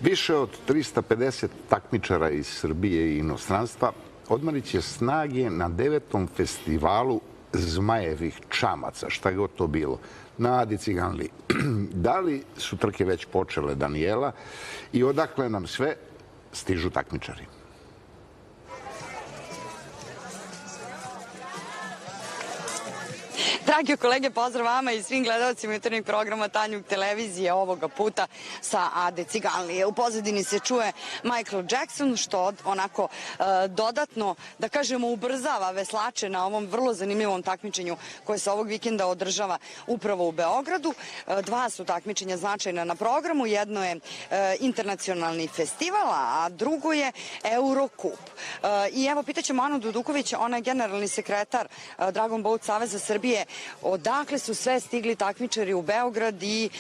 Više od 350 takmičara iz Srbije i inostranstva odmoriće snage na 9. festivalu zmajevih čamaca, šta god to bilo, na Adi Ciganliji. Da li su trke već počele, Danijela, i odakle nam sve stižu takmičari? Dragi kolege, pozdrav vama i svim gledalcima jutarnjeg programa Tanjug televizije, ovoga puta sa Ade Ciganlije. U pozadini se čuje Michael Jackson, što onako dodatno, da kažemo, ubrzava veslače na ovom vrlo zanimljivom takmičenju koje se ovog vikenda održava upravo u Beogradu. Dva su takmičenja značajna na programu. Jedno je internacionalni festival, a drugo je Eurocup. I evo, pitaćemo Anu Duduković, ona je generalni sekretar Dragon Boat Saveza Srbije, odakle su sve stigli takmičari u Beograd i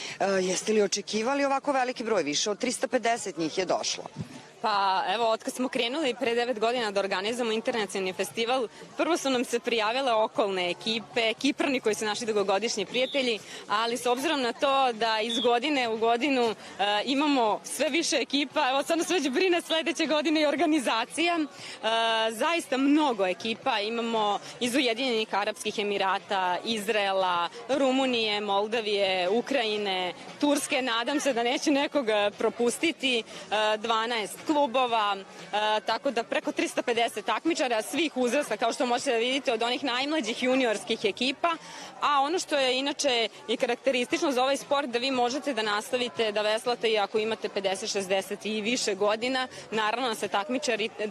jeste li očekivali ovako veliki broj? Više od 350 njih je došlo. Pa evo, otkad smo krenuli pre 9 godina da organizujemo internacionalni festival, prvo su nam se prijavile okolne ekipe, Kiprani koji su naši dugogodišnji prijatelji, ali s obzirom na to da iz godine u godinu imamo sve više ekipa, evo sad nas već brine sledeće godine i organizacija, zaista mnogo ekipa, imamo iz Ujedinjenih Arapskih Emirata, Izraela, Rumunije, Moldavije, Ukrajine, Turske, nadam se da neću nekog propustiti, 12 klubova, tako da preko 350 takmičara svih uzrasta, kao što možete da vidite, od onih najmlađih juniorskih ekipa, a ono što je inače i karakteristično za ovaj sport, da vi možete da nastavite da veslate i ako imate 50, 60 i više godina, naravno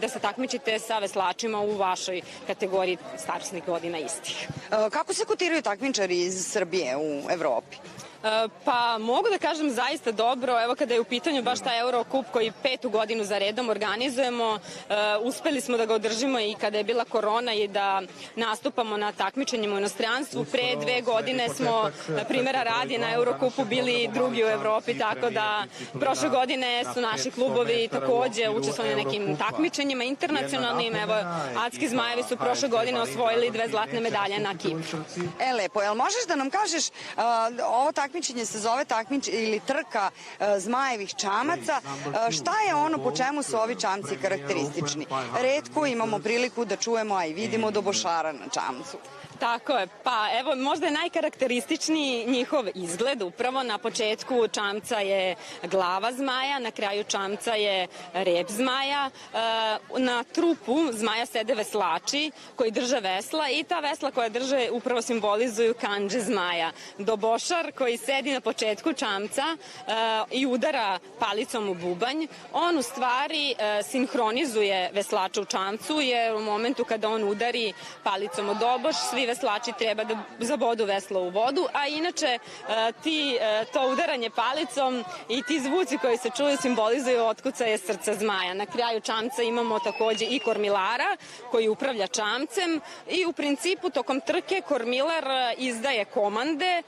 da se takmičite sa veslačima u vašoj kategoriji starosnih godina istih. Kako se kotiraju takmičari iz Srbije u Evropi? Pa mogu da kažem zaista dobro, evo kada je u pitanju baš taj Eurocup koji 5. godinu za redom organizujemo, uspeli smo da ga održimo i kada je bila korona i da nastupamo na takmičenjima u inostranstvu. Pre 2 godine smo, primjera radi, na Eurocupu bili drugi u Evropi, tako da prošle godine su naši klubovi takođe učestvovali na nekim takmičenjima internacionalnim. Evo, Adski zmajevi su prošle godine osvojili 2 zlatne medalje na Kipru. Lepo, jel možeš da nam kažeš, ovo takmičenje se zove ili trka zmajevih čamaca. Šta je ono po čemu su ovi čamci karakteristični? Retko imamo priliku da čujemo, a i vidimo dobošara na čamcu. Tako je, pa evo možda je najkarakterističniji njihov izgled. Upravo na početku čamca je glava zmaja, na kraju čamca je rep zmaja. Na trupu zmaja sede veslači koji drže vesla i ta vesla koja drže upravo simbolizuju kandže zmaja. Dobošar koji sedi na početku čamca i udara palicom u bubanj, on u stvari sinhronizuje veslača u čamcu, jer u momentu kada on udari palicom u doboš, svi veslači treba da zabodu veslo u vodu, a inače to udaranje palicom i ti zvuci koji se čuju simbolizuju otkucaje srca zmaja. Na kraju čamca imamo takođe i kormilara koji upravlja čamcem i u principu tokom trke kormilar izdaje komande,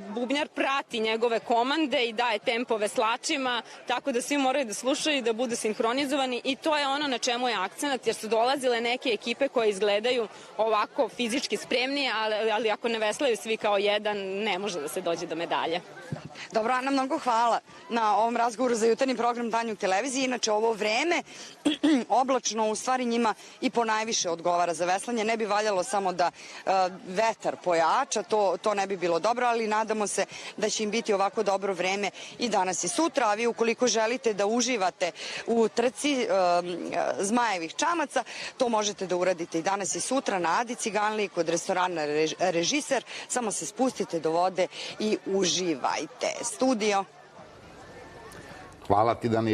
bubnjar prati njegove komande i daje tempo veslačima, tako da svi moraju da slušaju i da budu sinhronizovani i to je ono na čemu je akcenat, jer su dolazile neke ekipe koje izgledaju ovako fizički spremnije, ali ako ne veslaju svi kao jedan, ne može da se dođe do medalje. Dobro, Ana, mnogo hvala na ovom razgovoru za jutarnji program Tanjug televizije. Inače, ovo vreme oblačno u stvari njima i ponajviše odgovara za veslanje. Ne bi valjalo samo da vetar pojača, to ne bi bilo dobro, ali nadamo se da će im biti ovako dobro vreme i danas i sutra. A vi ukoliko želite da uživate u trci zmajevih čamaca, to možete da uradite i danas i sutra na Adi Ciganliji kod restorana Režiser. Samo se spustite do vode i uživajte. Studio. Hvala ti, Danijela.